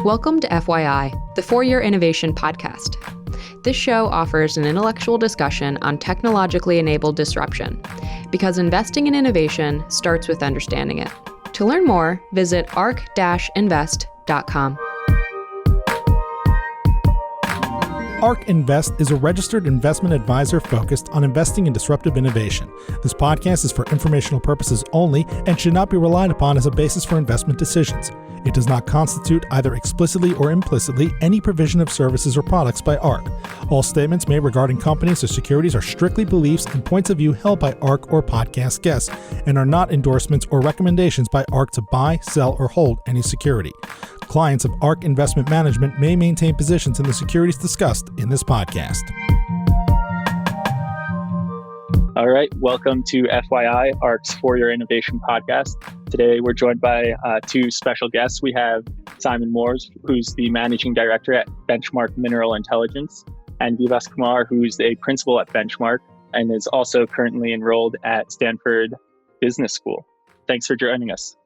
Welcome to FYI, the For-Your Innovation podcast. This show offers an intellectual discussion on technologically enabled disruption, because investing in innovation starts with understanding it. To learn more, visit arc-invest.com. ARC Invest is a registered investment advisor focused on investing in disruptive innovation. This podcast is for informational purposes only and should not be relied upon as a basis for investment decisions. It does not constitute, either explicitly or implicitly, any provision of services or products by ARC. All statements made regarding companies or securities are strictly beliefs and points of view held by ARC or podcast guests and are not endorsements or recommendations by ARC to buy, sell, or hold any security. Clients of ARC Investment Management may maintain positions in the securities discussed in this podcast. All right, welcome to FYI, ARC's For Your Innovation podcast. Today, we're joined by two special guests. We have Simon Moores, who's the Managing Director at Benchmark Mineral Intelligence, and Vivas Kumar, who's a Principal at Benchmark and is also currently enrolled at Stanford Business School. Thanks for joining us.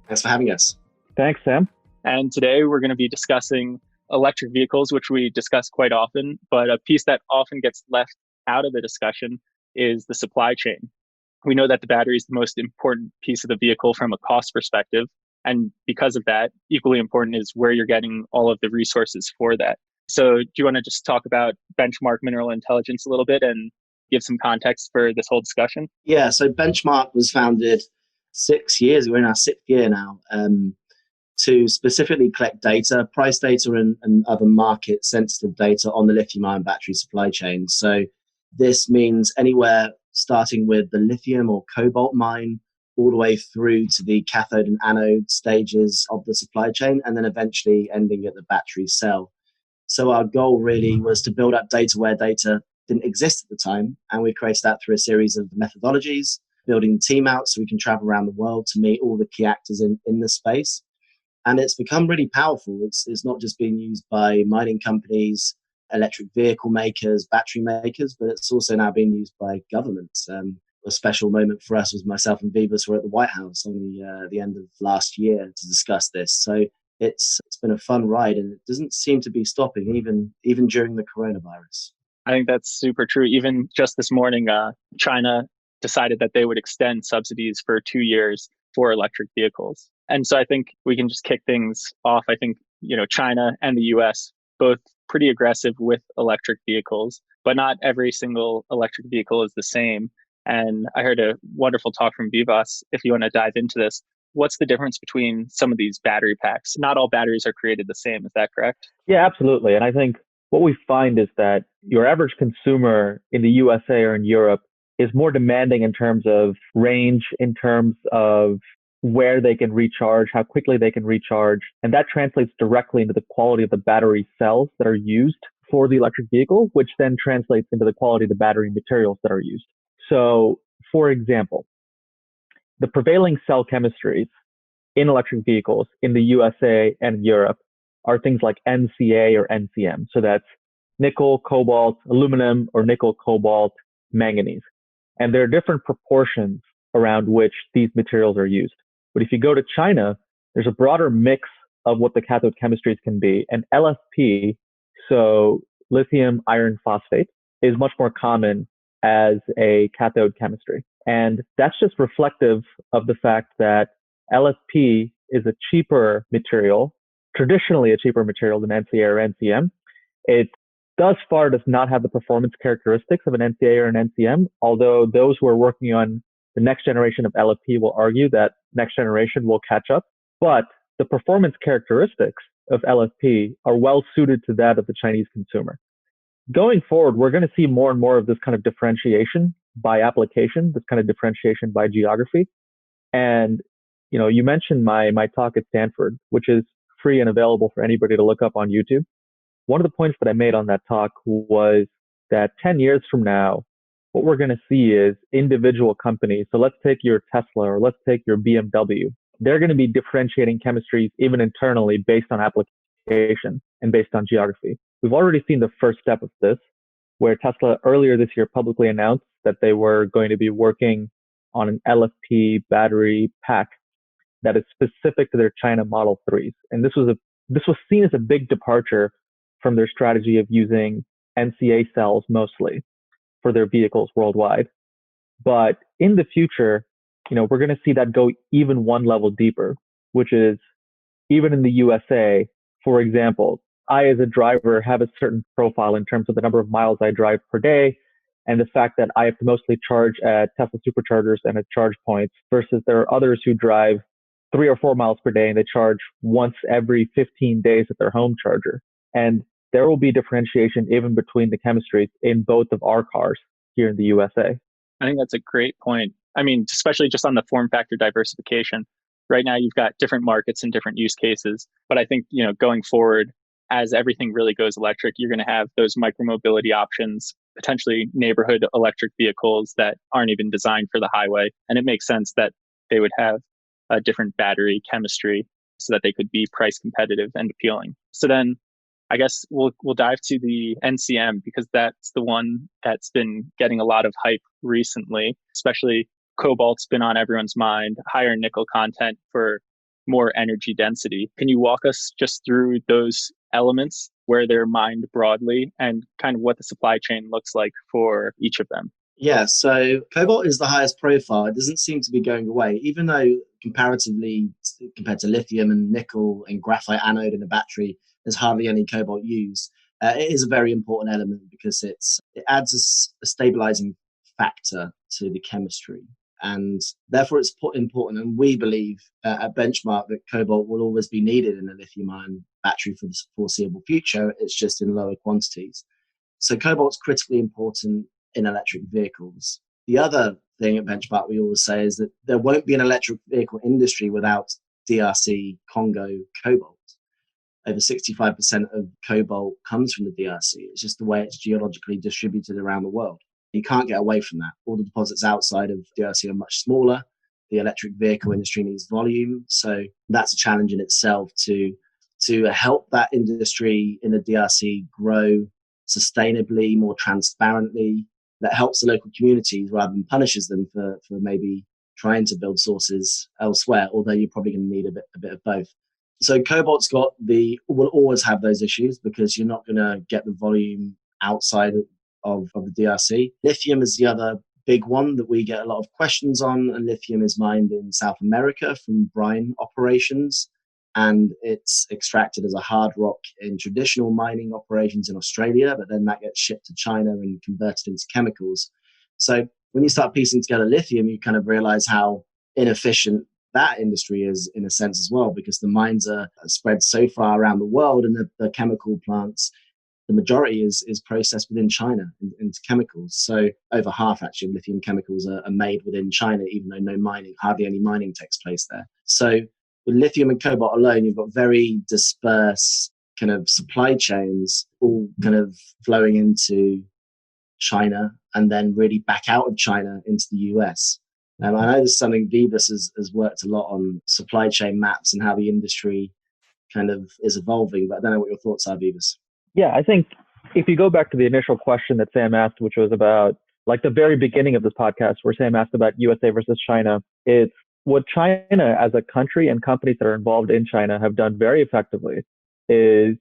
Thanks for having us. Thanks, Sam. And today, we're going to be discussing electric vehicles, which we discuss quite often, but a piece that often gets left out of the discussion is the supply chain. We know that the battery is the most important piece of the vehicle from a cost perspective. And because of that, equally important is where you're getting all of the resources for that. So do you want to just talk about Benchmark Mineral Intelligence a little bit and give some context for this whole discussion? Yeah, so Benchmark was founded 6 years, we're in our 6th year now, to specifically collect data, price data and other market sensitive data on the lithium-ion battery supply chain. So this means anywhere starting with the lithium or cobalt mine all the way through to the cathode and anode stages of the supply chain, and then eventually ending at the battery cell. So our goal really was to build up data where data didn't exist at the time, and we created that through a series of methodologies, building the team out so we can travel around the world to meet all the key actors in the space. And it's become really powerful. It's not just being used by mining companies, electric vehicle makers, battery makers, but it's also now being used by governments. A special moment for us was myself and Vivas were at the White House on the end of last year to discuss this. So it's been a fun ride, and it doesn't seem to be stopping even during the coronavirus. I think that's super true. Even just this morning, China decided that they would extend subsidies for 2 years for electric vehicles. And so I think we can just kick things off. I think, China and the US, both pretty aggressive with electric vehicles, but not every single electric vehicle is the same. And I heard a wonderful talk from Vivas. If you want to dive into this, what's the difference between some of these battery packs? Not all batteries are created the same. Is that correct? Yeah, absolutely. And I think what we find is that your average consumer in the USA or in Europe is more demanding in terms of range, in terms of where they can recharge, how quickly they can recharge. And that translates directly into the quality of the battery cells that are used for the electric vehicle, which then translates into the quality of the battery materials that are used. So, for example, the prevailing cell chemistries in electric vehicles in the USA and Europe are things like NCA or NCM. So that's nickel, cobalt, aluminum, or nickel, cobalt, manganese. And there are different proportions around which these materials are used. But if you go to China, there's a broader mix of what the cathode chemistries can be. And LFP, so lithium iron phosphate, is much more common as a cathode chemistry. And that's just reflective of the fact that LFP is a cheaper material, traditionally a cheaper material than NCA or NCM. It thus far does not have the performance characteristics of an NCA or an NCM, although those who are working on the next generation of LFP will argue that next generation will catch up. But the performance characteristics of LFP are well suited to that of the Chinese consumer. Going forward, we're going to see more and more of this kind of differentiation by application, this kind of differentiation by geography. And, you mentioned my talk at Stanford, which is free and available for anybody to look up on YouTube. One of the points that I made on that talk was that 10 years from now, what we're going to see is individual companies. So let's take your Tesla or let's take your BMW. They're going to be differentiating chemistries even internally based on application and based on geography. We've already seen the first step of this, where Tesla earlier this year publicly announced that they were going to be working on an LFP battery pack that is specific to their China Model 3s. And this was a this was seen as a big departure from their strategy of using NCA cells mostly for their vehicles worldwide. But in the future, we're going to see that go even one level deeper, which is even in the USA, for example, I as a driver have a certain profile in terms of the number of miles I drive per day and the fact that I have to mostly charge at Tesla superchargers and at charge points versus there are others who drive 3 or 4 miles per day and they charge once every 15 days at their home charger. And there will be differentiation even between the chemistries in both of our cars here in the USA. I think that's a great point. I mean, especially just on the form factor diversification. Right now, you've got different markets and different use cases. But I think, going forward, as everything really goes electric, you're going to have those micromobility options, potentially neighborhood electric vehicles that aren't even designed for the highway. And it makes sense that they would have a different battery chemistry so that they could be price competitive and appealing. So then I guess we'll dive to the NCM because that's the one that's been getting a lot of hype recently, especially cobalt's been on everyone's mind, higher nickel content for more energy density. Can you walk us just through those elements, where they're mined broadly and kind of what the supply chain looks like for each of them? Yeah, so cobalt is the highest profile. It doesn't seem to be going away, even though comparatively compared to lithium and nickel and graphite anode in a battery, there's hardly any cobalt used. It is a very important element because it adds a stabilizing factor to the chemistry. And therefore, it's important. And we believe at Benchmark that cobalt will always be needed in a lithium-ion battery for the foreseeable future. It's just in lower quantities. So cobalt's critically important in electric vehicles. The other thing at Benchmark we always say is that there won't be an electric vehicle industry without DRC Congo cobalt. Over 65% of cobalt comes from the DRC. It's just the way it's geologically distributed around the world. You can't get away from that. All the deposits outside of DRC are much smaller. The electric vehicle industry needs volume. So that's a challenge in itself to help that industry in the DRC grow sustainably, more transparently, that helps the local communities rather than punishes them for maybe trying to build sources elsewhere, although you're probably going to need a bit of both. So cobalt's will always have those issues because you're not going to get the volume outside of the DRC. Lithium is the other big one that we get a lot of questions on, and lithium is mined in South America from brine operations, and it's extracted as a hard rock in traditional mining operations in Australia, but then that gets shipped to China and converted into chemicals. So when you start piecing together lithium, you kind of realize how inefficient that industry is in a sense as well, because the mines are spread so far around the world, and the chemical plants, the majority is processed within China into chemicals. So over half actually of lithium chemicals are made within China, even though hardly any mining takes place there. So with lithium and cobalt alone, you've got very dispersed kind of supply chains, all kind of flowing into China and then really back out of China into the US. I know there's something Vivas has worked a lot on, supply chain maps and how the industry kind of is evolving, but I don't know what your thoughts are, Vivas. Yeah, I think if you go back to the initial question that Sam asked, which was about like the very beginning of this podcast where Sam asked about USA versus China, it's what China as a country and companies that are involved in China have done very effectively is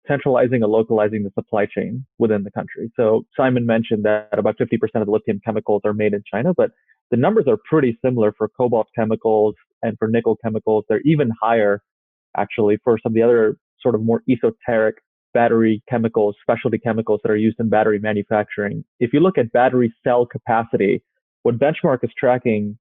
centralizing and localizing the supply chain within the country. So Simon mentioned that about 50% of the lithium chemicals are made in China, but the numbers are pretty similar for cobalt chemicals and for nickel chemicals. They're even higher, actually, for some of the other sort of more esoteric battery chemicals, specialty chemicals that are used in battery manufacturing. If you look at battery cell capacity, what Benchmark is tracking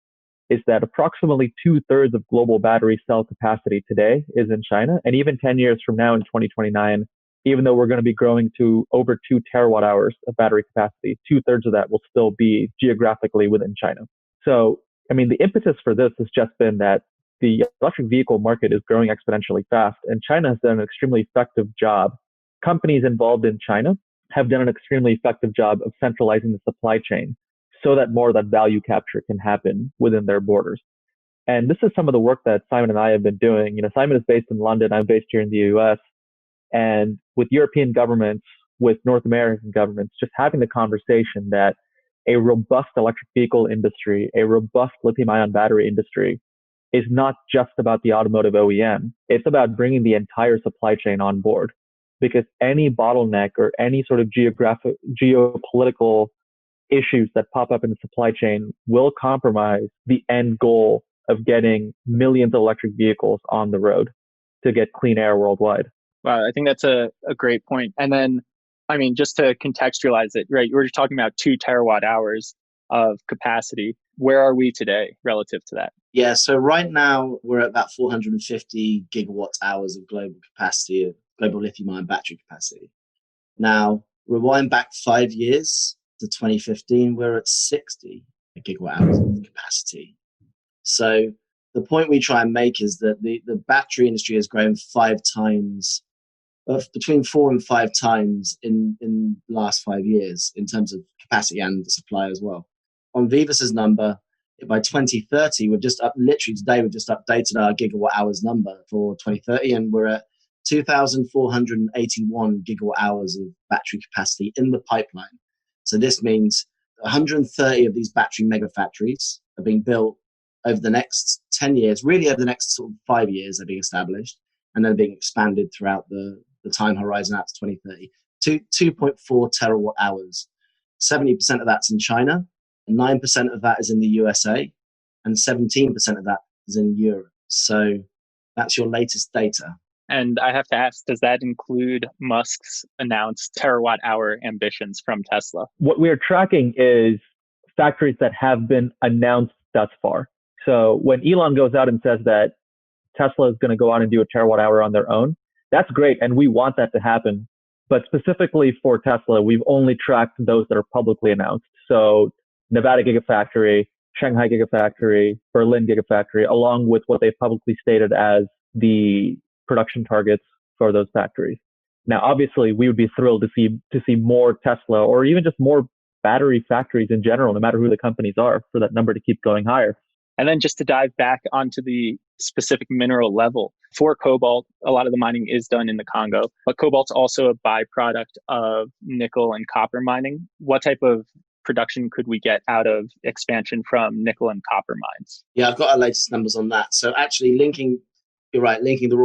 is that approximately 2/3 of global battery cell capacity today is in China. And even 10 years from now in 2029, even though we're going to be growing to over 2 terawatt hours of battery capacity, 2/3 of that will still be geographically within China. So, I mean, the impetus for this has just been that the electric vehicle market is growing exponentially fast, and China has done an extremely effective job. Companies involved in China have done an extremely effective job of centralizing the supply chain so that more of that value capture can happen within their borders. And this is some of the work that Simon and I have been doing. You know, Simon is based in London. I'm based here in the US. And with European governments, with North American governments, just having the conversation that a robust electric vehicle industry, a robust lithium-ion battery industry is not just about the automotive OEM. It's about bringing the entire supply chain on board, because any bottleneck or any sort of geopolitical issues that pop up in the supply chain will compromise the end goal of getting millions of electric vehicles on the road to get clean air worldwide. Wow, I think that's a great point. And then, I mean, just to contextualize it, right, we're talking about 2 terawatt hours of capacity. Where are we today relative to that? Yeah, so right now we're at about 450 gigawatt hours of global capacity, of global lithium-ion battery capacity. Now, rewind back 5 years to 2015, we're at 60 gigawatt hours of capacity. So the point we try and make is that the battery industry has grown 5 times, between 4 and 5 times in the last 5 years in terms of capacity and supply as well. On Vivas's number, by 2030, we've just updated our gigawatt hours number for 2030, and we're at 2,481 gigawatt hours of battery capacity in the pipeline. So this means 130 of these battery mega factories are being built over the next 10 years, really over the next sort of 5 years, they're being established, and then being expanded throughout the time horizon out to 2030. 2.4 terawatt hours. 70% of that's in China, 9% of that is in the USA, and 17% of that is in Europe. So that's your latest data. And I have to ask, does that include Musk's announced terawatt hour ambitions from Tesla? What we are tracking is factories that have been announced thus far. So when Elon goes out and says that Tesla is going to go out and do a terawatt hour on their own, that's great. And we want that to happen. But specifically for Tesla, we've only tracked those that are publicly announced. So Nevada Gigafactory, Shanghai Gigafactory, Berlin Gigafactory, along with what they've publicly stated as the production targets for those factories. Now, obviously, we would be thrilled to see more Tesla or even just more battery factories in general, no matter who the companies are, for that number to keep going higher. And then just to dive back onto the specific mineral level, for cobalt, a lot of the mining is done in the Congo, but cobalt's also a byproduct of nickel and copper mining. What type of production could we get out of expansion from nickel and copper mines? Yeah, I've got our latest numbers on that. So actually linking the raw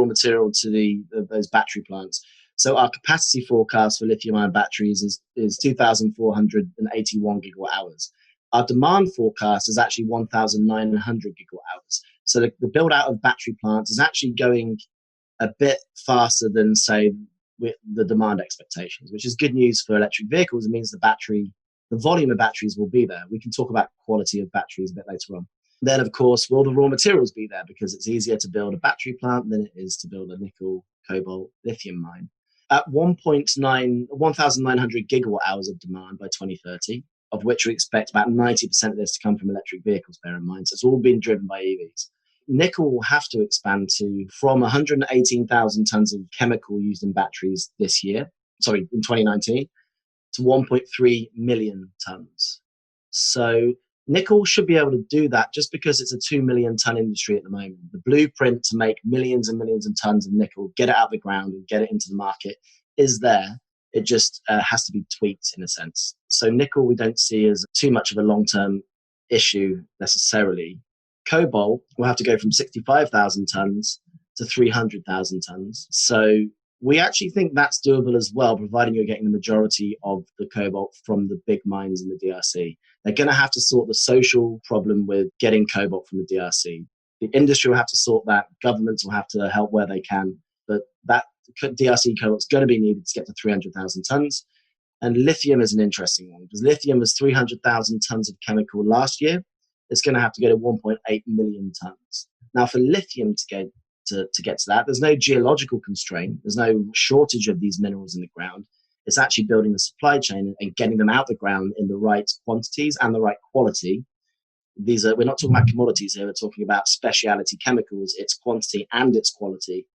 material to those battery plants. So our capacity forecast for lithium-ion batteries is 2,481 gigawatt hours. Our demand forecast is actually 1,900 gigawatt hours. So the build out of battery plants is actually going a bit faster than, say, with the demand expectations, which is good news for electric vehicles. It means the volume of batteries will be there. We can talk about quality of batteries a bit later on. Then, of course, will the raw materials be there? Because it's easier to build a battery plant than it is to build a nickel, cobalt, lithium mine. At 1,900 gigawatt hours of demand by 2030, of which we expect about 90% of this to come from electric vehicles, bear in mind. So it's all been driven by EVs. Nickel will have to expand from 118,000 tons of chemical used in batteries in 2019, to 1.3 million tons. So nickel should be able to do that just because it's a 2 million ton industry at the moment. The blueprint to make millions and millions of tons of nickel, get it out of the ground and get it into the market is there. It just has to be tweaked in a sense. So nickel we don't see as too much of a long-term issue necessarily. Cobalt will have to go from 65,000 tons to 300,000 tons. So we actually think that's doable as well, providing you're getting the majority of the cobalt from the big mines in the DRC. They're going to have to sort the social problem with getting cobalt from the DRC. The industry will have to sort that. Governments will have to help where they can. But that DRC cobalt's going to be needed to get to 300,000 tons. And lithium is an interesting one because lithium was 300,000 tons of chemical last year. It's going to have to go to 1.8 million tons. Now, for lithium to get to that, there's no geological constraint. There's no shortage of these minerals in the ground. It's actually building the supply chain and getting them out the ground in the right quantities and the right quality. We're not talking about commodities here. We're talking about specialty chemicals, its quantity and its quality.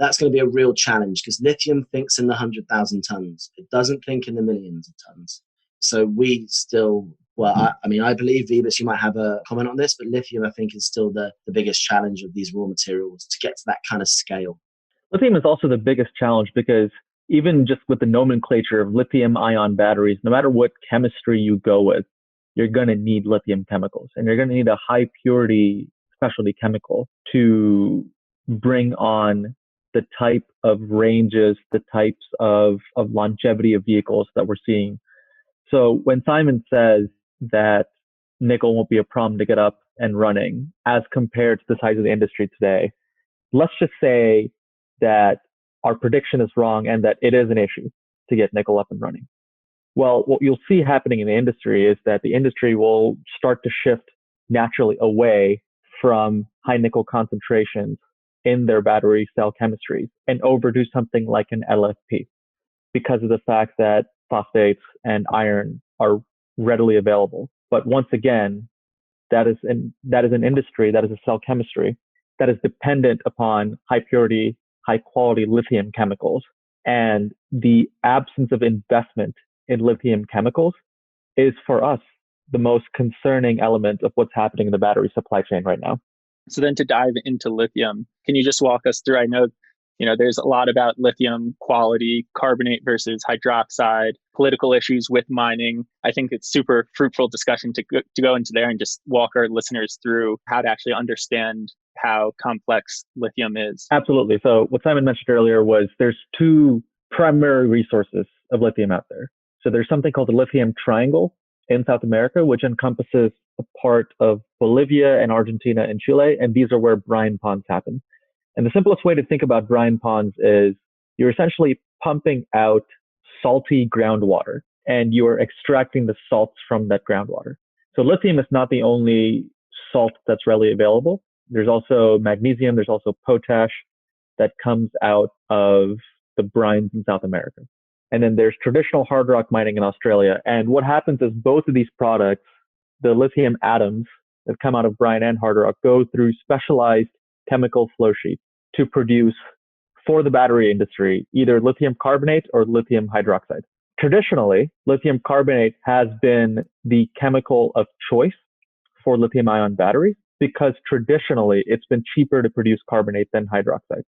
That's going to be a real challenge because lithium thinks in the 100,000 tons. It doesn't think in the millions of tons. So we still, I believe, Vivas, you might have a comment on this, but lithium, I think, is still the biggest challenge of these raw materials to get to that kind of scale. Lithium is also the biggest challenge because even just with the nomenclature of lithium-ion batteries, no matter what chemistry you go with, you're going to need lithium chemicals and you're going to need a high purity specialty chemical to bring on the type of ranges, the types of longevity of vehicles that we're seeing. So when Simon says that nickel won't be a problem to get up and running as compared to the size of the industry today, let's just say that our prediction is wrong and that it is an issue to get nickel up and running. Well, what you'll see happening in the industry is that the industry will start to shift naturally away from high nickel concentrations in their battery cell chemistries and over to something like an LFP because of the fact that phosphates and iron are readily available. But once again, that is an industry, that is a cell chemistry that is dependent upon high purity, high quality lithium chemicals. And the absence of investment in lithium chemicals is for us the most concerning element of what's happening in the battery supply chain right now. So then to dive into lithium, can you just walk us through? I know, there's a lot about lithium quality, carbonate versus hydroxide, political issues with mining. I think it's super fruitful discussion to go into there and just walk our listeners through how to actually understand how complex lithium is. Absolutely. So what Simon mentioned earlier was there's two primary resources of lithium out there. So there's something called the lithium triangle in South America, which encompasses a part of Bolivia and Argentina and Chile. And these are where brine ponds happen. And the simplest way to think about brine ponds is you're essentially pumping out salty groundwater and you are extracting the salts from that groundwater. So lithium is not the only salt that's readily available. There's also magnesium, there's also potash that comes out of the brines in South America. And then there's traditional hard rock mining in Australia. And what happens is both of these products, the lithium atoms that come out of brine and hard rock, go through specialized chemical flow sheets to produce for the battery industry, either lithium carbonate or lithium hydroxide. Traditionally, lithium carbonate has been the chemical of choice for lithium-ion batteries because traditionally it's been cheaper to produce carbonate than hydroxide,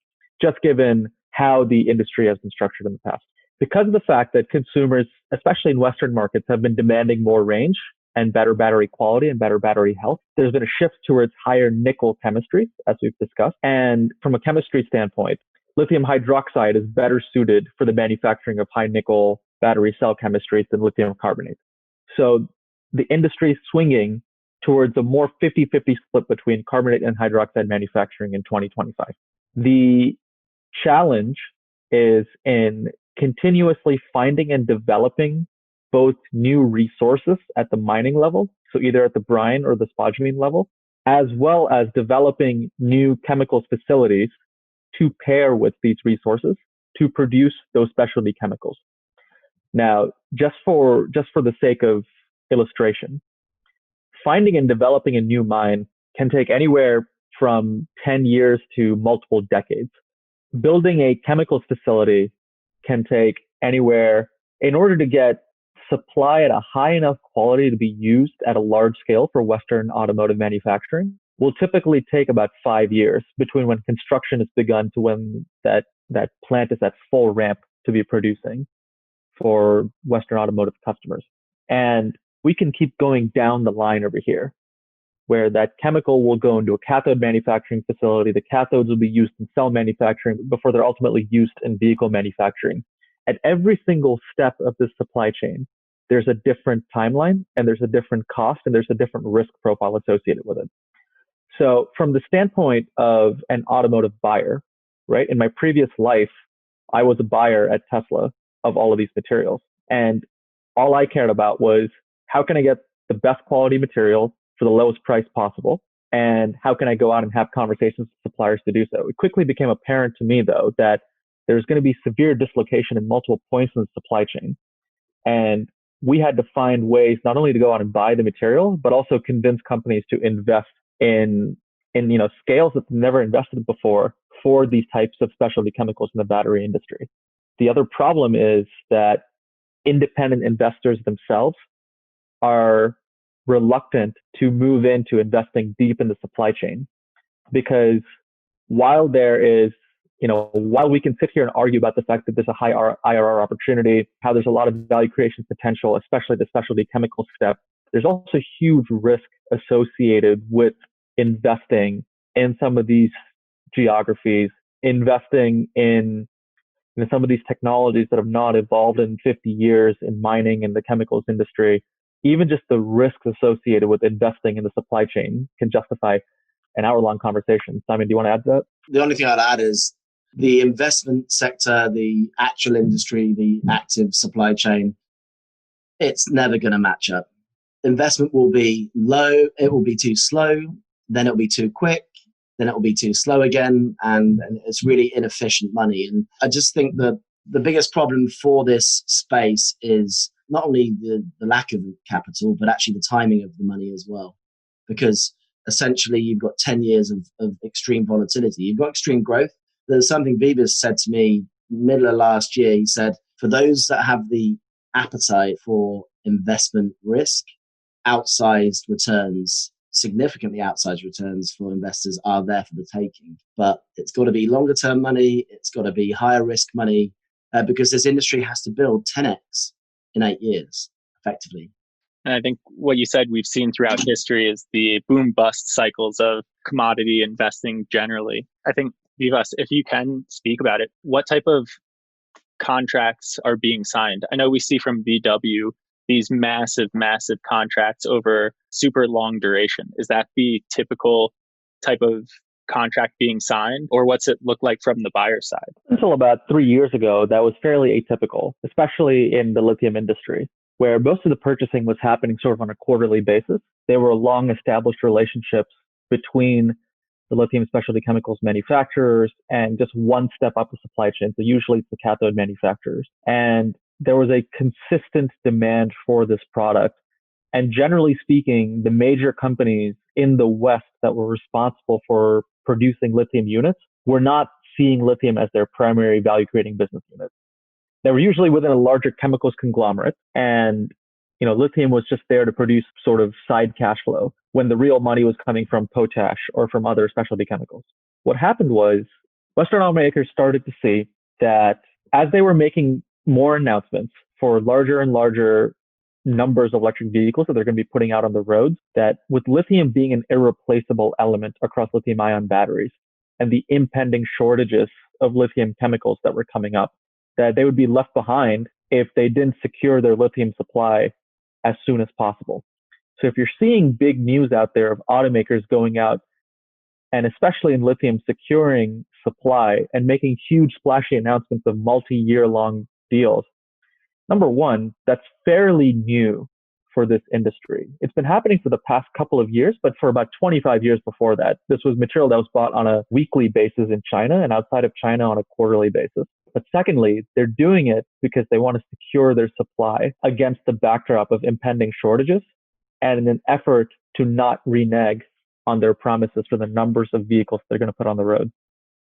just given how the industry has been structured in the past. Because of the fact that consumers, especially in Western markets, have been demanding more range and better battery quality and better battery health, there's been a shift towards higher nickel chemistries, as we've discussed. And from a chemistry standpoint, lithium hydroxide is better suited for the manufacturing of high nickel battery cell chemistries than lithium carbonate. So the industry is swinging towards a more 50-50 split between carbonate and hydroxide manufacturing in 2025. The challenge is in continuously finding and developing both new resources at the mining level, so either at the brine or the spodumene level, as well as developing new chemicals facilities to pair with these resources to produce those specialty chemicals. Now, just for the sake of illustration, finding and developing a new mine can take anywhere from 10 years to multiple decades. Building a chemicals facility can take anywhere, in order to get supply at a high enough quality to be used at a large scale for Western automotive manufacturing, will typically take about 5 years between when construction is begun to when that plant is at full ramp to be producing for Western automotive customers. And we can keep going down the line over here, where that chemical will go into a cathode manufacturing facility. The cathodes will be used in cell manufacturing before they're ultimately used in vehicle manufacturing. At every single step of this supply chain, there's a different timeline and there's a different cost and there's a different risk profile associated with it. So from the standpoint of an automotive buyer, right? In my previous life, I was a buyer at Tesla of all of these materials. And all I cared about was how can I get the best quality material for the lowest price possible? And how can I go out and have conversations with suppliers to do so? It quickly became apparent to me, though, that there's going to be severe dislocation in multiple points in the supply chain. And we had to find ways not only to go out and buy the material, but also convince companies to invest in scales that they've never invested before for these types of specialty chemicals in the battery industry. The other problem is that independent investors themselves are reluctant to move into investing deep in the supply chain, because while we can sit here and argue about the fact that there's a high IRR opportunity, how there's a lot of value creation potential, especially the specialty chemical step, there's also huge risk associated with investing in some of these geographies, investing in some of these technologies that have not evolved in 50 years in mining and the chemicals industry, even just the risks associated with investing in the supply chain can justify an hour-long conversation. Simon, do you want to add to that? The only thing I'd add is the investment sector, the actual industry, the active supply chain, it's never going to match up. Investment will be low, it will be too slow, then it'll be too quick, then it'll be too slow again, and it's really inefficient money. And I just think that the biggest problem for this space is not only the lack of capital, but actually the timing of the money as well. Because essentially you've got 10 years of extreme volatility. You've got extreme growth. There's something Vivas said to me middle of last year. He said, for those that have the appetite for investment risk, outsized returns, significantly outsized returns for investors are there for the taking. But it's got to be longer term money. It's got to be higher risk money because this industry has to build 10x in 8 years, effectively. And I think what you said we've seen throughout history is the boom bust cycles of commodity investing generally. I think, Vivas, if you can speak about it, what type of contracts are being signed? I know we see from VW these massive contracts over super long duration. Is that the typical type of contract being signed, or what's it look like from the buyer side? Until about 3 years ago, that was fairly atypical, especially in the lithium industry, where most of the purchasing was happening sort of on a quarterly basis. There were long established relationships between the lithium specialty chemicals manufacturers and just one step up the supply chain. So usually it's the cathode manufacturers. And there was a consistent demand for this product. And generally speaking, the major companies in the West that were responsible for producing lithium units were not seeing lithium as their primary value creating business unit. They were usually within a larger chemicals conglomerate, and lithium was just there to produce sort of side cash flow when the real money was coming from potash or from other specialty chemicals. What happened was Western automakers started to see that as they were making more announcements for larger and larger numbers of electric vehicles that they're going to be putting out on the roads, that with lithium being an irreplaceable element across lithium-ion batteries and the impending shortages of lithium chemicals that were coming up, that they would be left behind if they didn't secure their lithium supply as soon as possible. So if you're seeing big news out there of automakers going out and especially in lithium securing supply and making huge splashy announcements of multi-year long deals, number one, that's fairly new for this industry. It's been happening for the past couple of years, but for about 25 years before that, this was material that was bought on a weekly basis in China and outside of China on a quarterly basis. But secondly, they're doing it because they want to secure their supply against the backdrop of impending shortages and in an effort to not renege on their promises for the numbers of vehicles they're going to put on the road.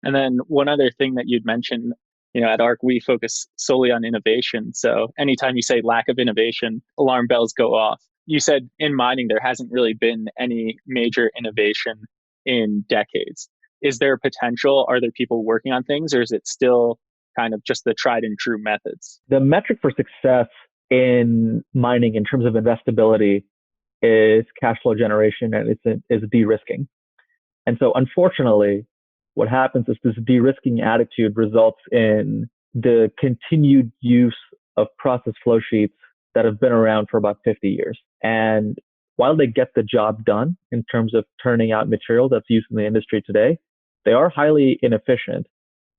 And then one other thing that you'd mentioned, at ARC, we focus solely on innovation. So anytime you say lack of innovation, alarm bells go off. You said in mining, there hasn't really been any major innovation in decades. Is there potential? Are there people working on things, or is it still kind of just the tried and true methods? The metric for success in mining in terms of investability is cash flow generation, and is de-risking. And so unfortunately, what happens is this de-risking attitude results in the continued use of process flow sheets that have been around for about 50 years. And while they get the job done in terms of turning out material that's used in the industry today, they are highly inefficient.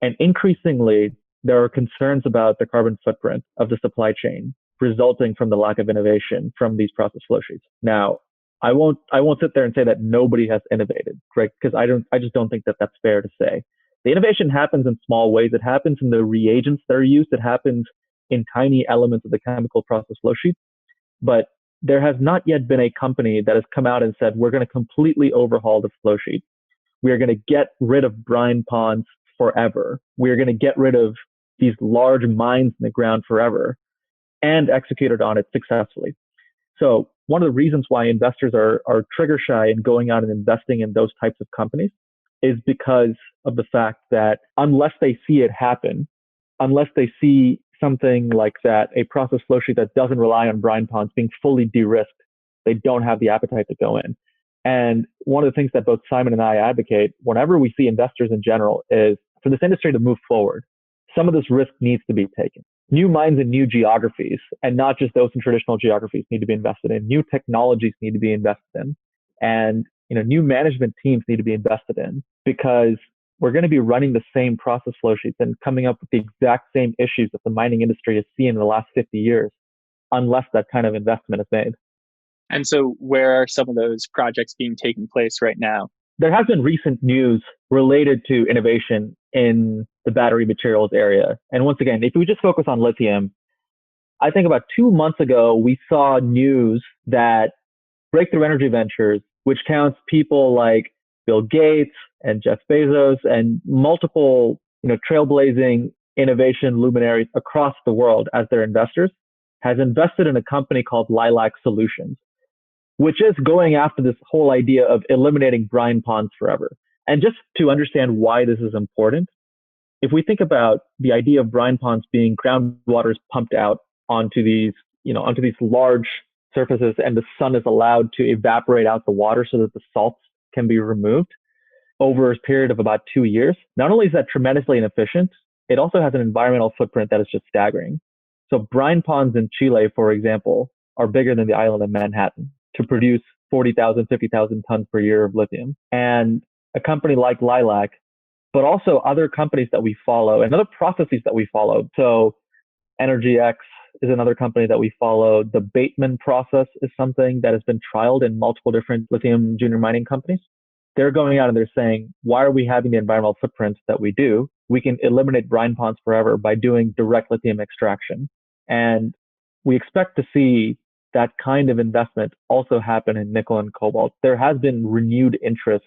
And increasingly, there are concerns about the carbon footprint of the supply chain resulting from the lack of innovation from these process flow sheets. Now, I won't sit there and say that nobody has innovated, right? Because I just don't think that that's fair to say. The innovation happens in small ways. It happens in the reagents that are used. It happens in tiny elements of the chemical process flow sheet. But there has not yet been a company that has come out and said, we're going to completely overhaul the flow sheet. We are going to get rid of brine ponds forever. We are going to get rid of these large mines in the ground forever and executed on it successfully. So one of the reasons why investors are trigger shy in going out and investing in those types of companies is because of the fact that unless they see it happen, unless they see something like that, a process flow sheet that doesn't rely on brine ponds being fully de-risked, they don't have the appetite to go in. And one of the things that both Simon and I advocate whenever we see investors in general is for this industry to move forward, some of this risk needs to be taken. New mines in new geographies, and not just those in traditional geographies, need to be invested in. New technologies need to be invested in. And new management teams need to be invested in, because we're going to be running the same process flow sheets and coming up with the exact same issues that the mining industry has seen in the last 50 years, unless that kind of investment is made. And so where are some of those projects being taken place right now? There has been recent news related to innovation in the battery materials area. And once again, if we just focus on lithium, I think about 2 months ago, we saw news that Breakthrough Energy Ventures, which counts people like Bill Gates and Jeff Bezos and multiple, trailblazing innovation luminaries across the world as their investors, has invested in a company called Lilac Solutions, which is going after this whole idea of eliminating brine ponds forever. And just to understand why this is important, if we think about the idea of brine ponds being groundwater is pumped out onto these large surfaces, and the sun is allowed to evaporate out the water so that the salts can be removed over a period of about 2 years. Not only is that tremendously inefficient, it also has an environmental footprint that is just staggering. So brine ponds in Chile, for example, are bigger than the island of Manhattan to produce 40,000, 50,000 tons per year of lithium. And a company like Lilac, but also other companies that we follow and other processes that we follow. So EnergyX is another company that we follow. The Bateman process is something that has been trialed in multiple different lithium junior mining companies. They're going out and they're saying, why are we having the environmental footprint that we do? We can eliminate brine ponds forever by doing direct lithium extraction. And we expect to see that kind of investment also happen in nickel and cobalt. There has been renewed interest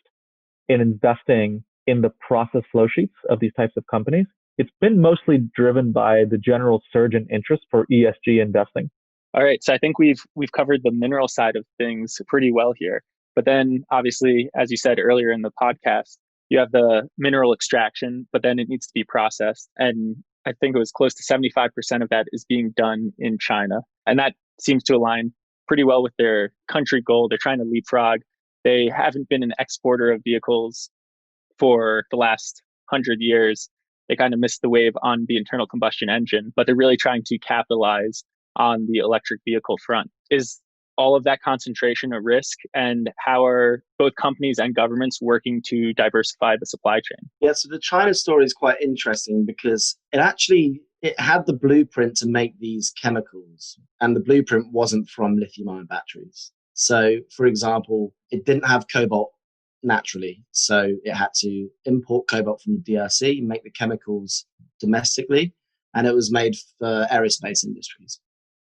in investing in the process flow sheets of these types of companies. It's been mostly driven by the general surge in interest for ESG investing. All right, so I think we've covered the mineral side of things pretty well here. But then obviously, as you said earlier in the podcast, you have the mineral extraction, but then it needs to be processed. And I think it was close to 75% of that is being done in China. And that seems to align pretty well with their country goal. They're trying to leapfrog. They haven't been an exporter of vehicles for the last 100 years. They kind of missed the wave on the internal combustion engine, but they're really trying to capitalize on the electric vehicle front. Is all of that concentration a risk? And how are both companies and governments working to diversify the supply chain? Yeah, so the China story is quite interesting because it had the blueprint to make these chemicals, and the blueprint wasn't from lithium-ion batteries. So, for example, it didn't have cobalt naturally, so it had to import cobalt from the DRC, make the chemicals domestically, and it was made for aerospace industries.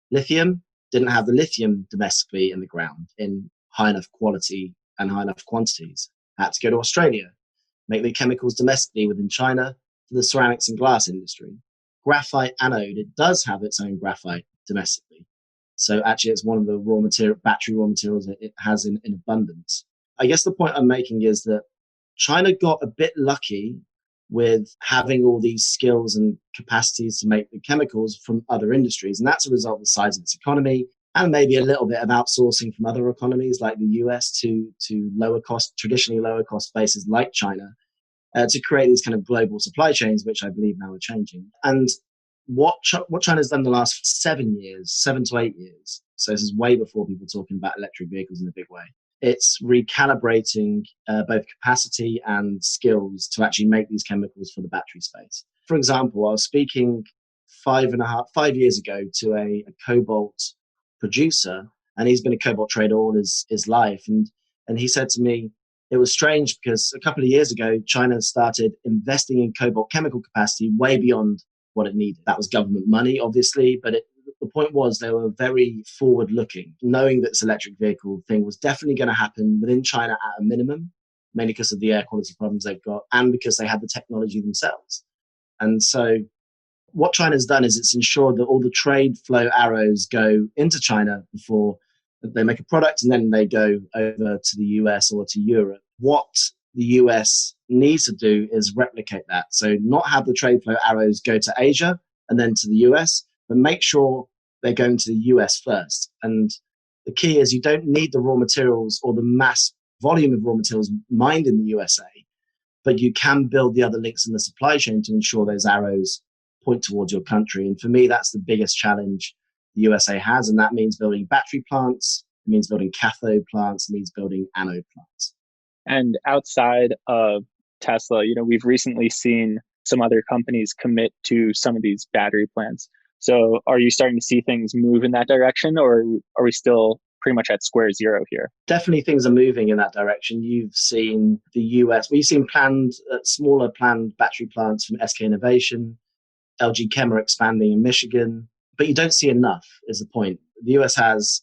Lithium didn't have the lithium domestically in the ground in high enough quality and high enough quantities. It had to go to Australia, make the chemicals domestically within China for the ceramics and glass industry. Graphite anode, it does have its own graphite domestically. So actually it's one of the battery raw materials that it has in abundance. I guess the point I'm making is that China got a bit lucky with having all these skills and capacities to make the chemicals from other industries. And that's a result of the size of its economy and maybe a little bit of outsourcing from other economies like the US to traditionally lower cost bases like China to create these kind of global supply chains, which I believe now are changing. And what China's done the last 7 to 8 years, so this is way before people talking about electric vehicles in a big way, it's recalibrating both capacity and skills to actually make these chemicals for the battery space. For example, I was speaking 5 years ago to a cobalt producer, and he's been a cobalt trader all his life. And he said to me, it was strange because a couple of years ago, China started investing in cobalt chemical capacity way beyond what it needed. That was government money, obviously, but the point was they were very forward-looking, knowing that this electric vehicle thing was definitely going to happen within China at a minimum, mainly because of the air quality problems they've got and because they had the technology themselves. And so what China's done is it's ensured that all the trade flow arrows go into China before they make a product and then they go over to the US or to Europe. What the US needs to do is replicate that. So not have the trade flow arrows go to Asia and then to the US, but make sure they're going to the US first. And the key is you don't need the raw materials or the mass volume of raw materials mined in the USA, but you can build the other links in the supply chain to ensure those arrows point towards your country. And for me, that's the biggest challenge the USA has. And that means building battery plants, it means building cathode plants, it means building anode plants. And outside of Tesla, we've recently seen some other companies commit to some of these battery plants. So are you starting to see things move in that direction, or are we still pretty much at square zero here? Definitely things are moving in that direction. You've seen the US, we've seen smaller planned battery plants from SK Innovation, LG Chem are expanding in Michigan, but you don't see enough is the point. The US has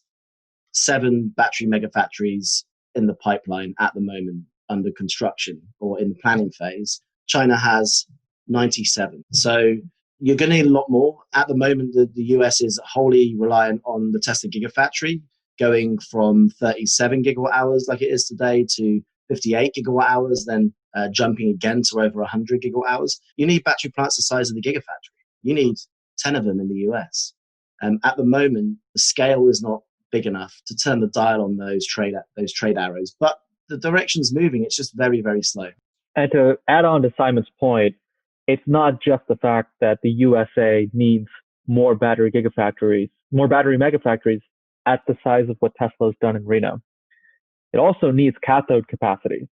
7 battery megafactories in the pipeline at the moment under construction or in the planning phase. China has 97. So you're going to need a lot more. At the moment, the US is wholly reliant on the Tesla Gigafactory, going from 37 gigawatt hours like it is today to 58 gigawatt hours, then jumping again to over 100 gigawatt hours. You need battery plants the size of the Gigafactory. You need 10 of them in the US. At the moment, the scale is not big enough to turn the dial on those trade arrows, but the direction's moving. It's just very, very slow. And to add on to Simon's point, it's not just the fact that the USA needs more battery megafactories at the size of what Tesla's done in Reno. It also needs cathode capacity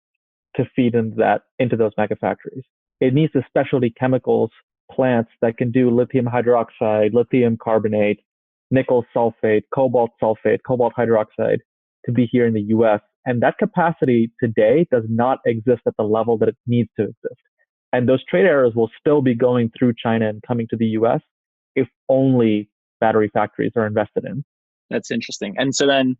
to feed into those megafactories. It needs the specialty chemicals plants that can do lithium hydroxide, lithium carbonate, nickel sulfate, cobalt hydroxide to be here in the US. And that capacity today does not exist at the level that it needs to exist. And those trade arrows will still be going through China and coming to the US if only battery factories are invested in. That's interesting. And so then,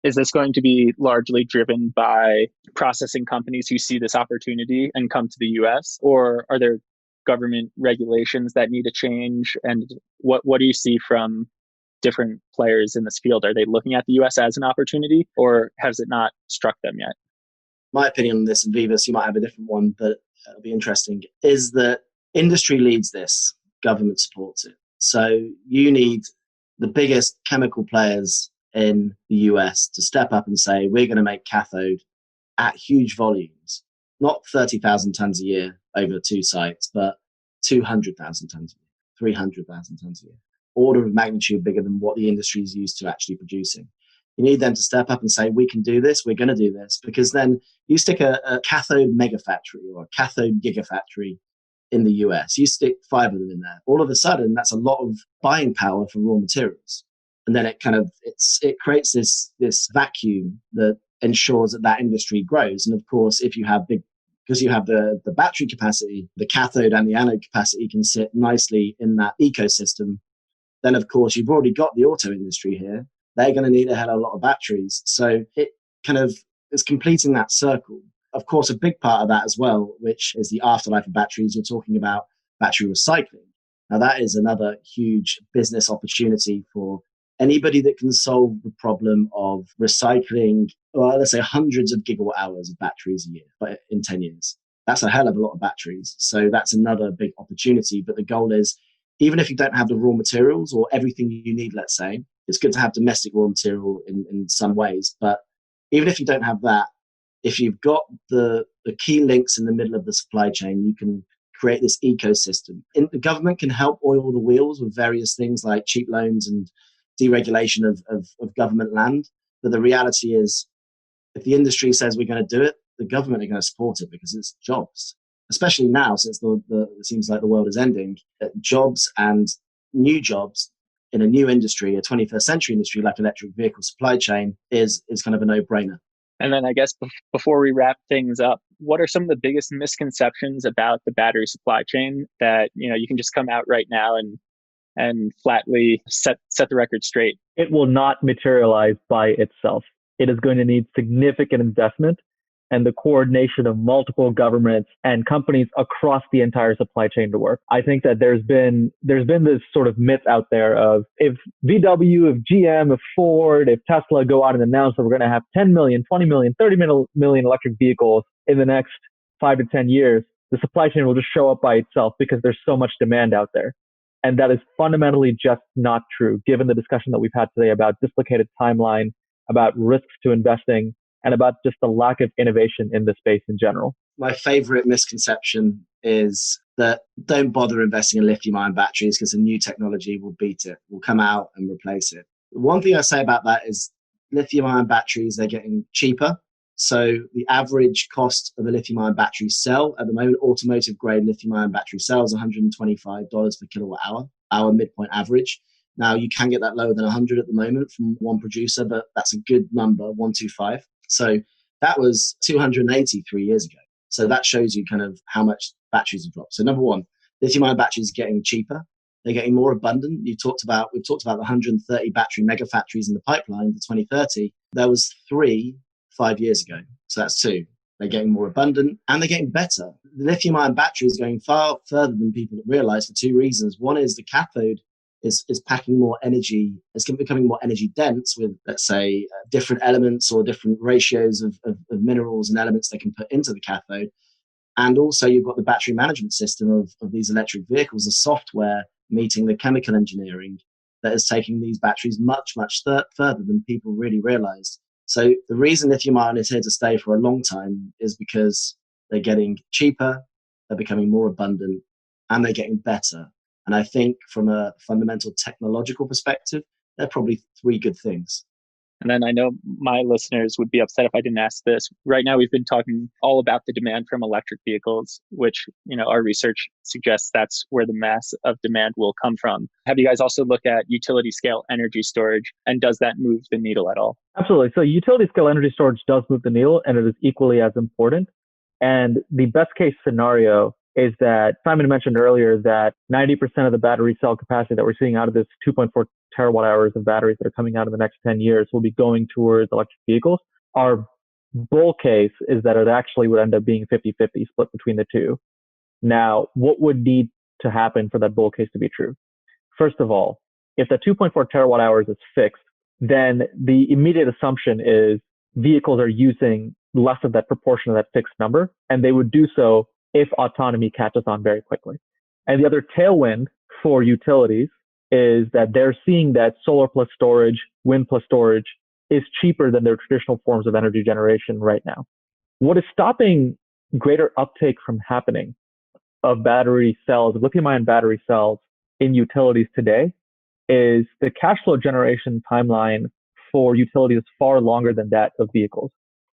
is this going to be largely driven by processing companies who see this opportunity and come to the US? Or are there government regulations that need to change? And what do you see from different players in this field? Are they looking at the US as an opportunity, or has it not struck them yet? My opinion on this, and Vivas, you might have a different one, but it'll be interesting, is that industry leads this, government supports it. So you need the biggest chemical players in the US to step up and say, we're going to make cathode at huge volumes, not 30,000 tons a year over 2 sites, but 200,000 tons a year, 300,000 tons a year, order of magnitude bigger than what the industry is used to actually producing. You need them to step up and say, we can do this, we're going to do this, because then you stick a cathode megafactory or a cathode gigafactory in the US, you stick 5 of them in there. All of a sudden, that's a lot of buying power for raw materials. And then it creates this vacuum that ensures that industry grows. And of course, if you have because you have the battery capacity, the cathode and the anode capacity can sit nicely in that ecosystem. Then of course, you've already got the auto industry here. They're going to need a hell of a lot of batteries. So it kind of is completing that circle. Of course, a big part of that as well, which is the afterlife of batteries. You're talking about battery recycling. Now, that is another huge business opportunity for anybody that can solve the problem of recycling, well, let's say hundreds of gigawatt hours of batteries a year, but in 10 years. That's a hell of a lot of batteries. So that's another big opportunity. But the goal is, even if you don't have the raw materials or everything you need, let's say, it's good to have domestic raw material in some ways. But even if you don't have that, if you've got the key links in the middle of the supply chain, you can create this ecosystem. The government can help oil the wheels with various things like cheap loans and deregulation of government land. But the reality is, if the industry says we're going to do it, the government are going to support it because it's jobs. Especially now, since it seems like the world is ending, jobs and new jobs in a new industry, a 21st century industry like electric vehicle supply chain is kind of a no-brainer. And then I guess before we wrap things up, what are some of the biggest misconceptions about the battery supply chain that you can just come out right now and flatly set the record straight? It will not materialize by itself. It is going to need significant investment and the coordination of multiple governments and companies across the entire supply chain to work. I think that there's been this sort of myth out there of if VW, if GM, if Ford, if Tesla go out and announce that we're going to have 10 million, 20 million, 30 million electric vehicles in the next 5 to 10 years, the supply chain will just show up by itself because there's so much demand out there. And that is fundamentally just not true, given the discussion that we've had today about dislocated timeline, about risks to investing, and about just the lack of innovation in the space in general? My favorite misconception is that don't bother investing in lithium-ion batteries because a new technology will beat it, will come out and replace it. One thing I say about that is lithium-ion batteries, they're getting cheaper. So the average cost of a lithium-ion battery cell at the moment, automotive-grade lithium-ion battery cells, $125 per kilowatt hour, our midpoint average. Now, you can get that lower than 100 at the moment from one producer, but that's a good number, 125. So that was 280 3 years ago. So that shows you kind of how much batteries have dropped. So number one, lithium-ion batteries are getting cheaper. They're getting more abundant. We've talked about the 130 battery mega factories in the pipeline for 2030. There was 3 5 years ago. So that's 2. They're getting more abundant and they're getting better. The lithium-ion battery is going far further than people realize for 2 reasons. One is the cathode is packing more energy. It's becoming more energy dense with, let's say, different elements or different ratios of minerals and elements they can put into the cathode. And also you've got the battery management system of these electric vehicles, the software meeting the chemical engineering that is taking these batteries much, much further than people really realized. So the reason lithium-ion is here to stay for a long time is because they're getting cheaper, they're becoming more abundant, and they're getting better. And I think from a fundamental technological perspective, they're probably 3 good things. And then I know my listeners would be upset if I didn't ask this. Right now, we've been talking all about the demand from electric vehicles, which, our research suggests that's where the mass of demand will come from. Have you guys also looked at utility scale energy storage, and does that move the needle at all? Absolutely. So utility scale energy storage does move the needle, and it is equally as important. And the best case scenario is that Simon mentioned earlier that 90% of the battery cell capacity that we're seeing out of this 2.4 terawatt hours of batteries that are coming out in the next 10 years will be going towards electric vehicles. Our bull case is that it actually would end up being 50-50 split between the two. Now, what would need to happen for that bull case to be true? First of all, if the 2.4 terawatt hours is fixed, then the immediate assumption is vehicles are using less of that proportion of that fixed number, and they would do so if autonomy catches on very quickly. And the other tailwind for utilities is that they're seeing that solar plus storage, wind plus storage is cheaper than their traditional forms of energy generation right now. What is stopping greater uptake from happening of battery cells, of lithium-ion battery cells in utilities today is the cash flow generation timeline for utilities is far longer than that of vehicles.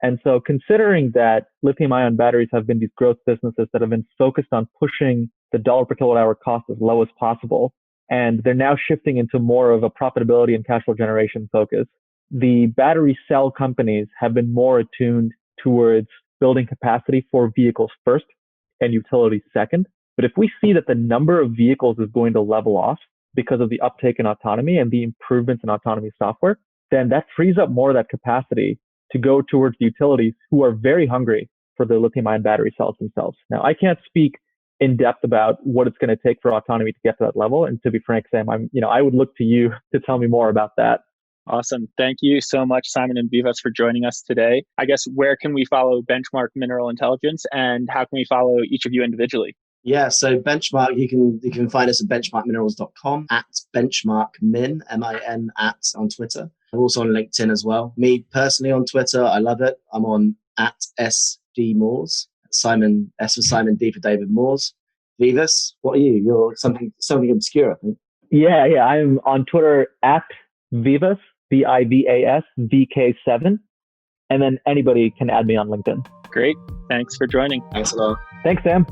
And so considering that lithium-ion batteries have been these growth businesses that have been focused on pushing the dollar per kilowatt hour cost as low as possible, and they're now shifting into more of a profitability and cash flow generation focus, the battery cell companies have been more attuned towards building capacity for vehicles first and utilities second. But if we see that the number of vehicles is going to level off because of the uptake in autonomy and the improvements in autonomy software, then that frees up more of that capacity to go towards the utilities who are very hungry for the lithium-ion battery cells themselves. Now, I can't speak in depth about what it's going to take for autonomy to get to that level. And to be frank, Sam, I would look to you to tell me more about that. Awesome. Thank you so much, Simon and Vivas, for joining us today. I guess, where can we follow Benchmark Mineral Intelligence, and how can we follow each of you individually? Yeah, so Benchmark, you can find us at benchmarkminerals.com, at benchmarkmin, M-I-N, on Twitter. I'm also on LinkedIn as well. Me personally on Twitter, I love it. I'm on at SDMoores. Simon, S for Simon, D for David Moores. Vivas, what are you? You're something obscure, I think. Yeah. I'm on Twitter at Vivas, VIVAS, VK7. And then anybody can add me on LinkedIn. Great. Thanks for joining. Thanks a lot. Thanks, Sam.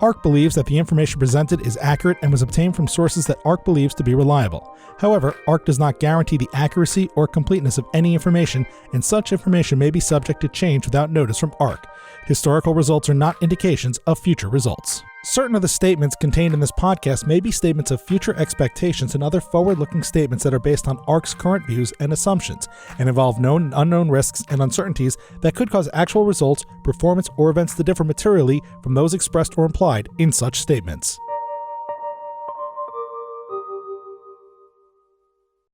ARC believes that the information presented is accurate and was obtained from sources that ARC believes to be reliable. However, ARC does not guarantee the accuracy or completeness of any information, and such information may be subject to change without notice from ARC. Historical results are not indications of future results. Certain of the statements contained in this podcast may be statements of future expectations and other forward-looking statements that are based on ARC's current views and assumptions, and involve known and unknown risks and uncertainties that could cause actual results, performance, or events to differ materially from those expressed or implied in such statements.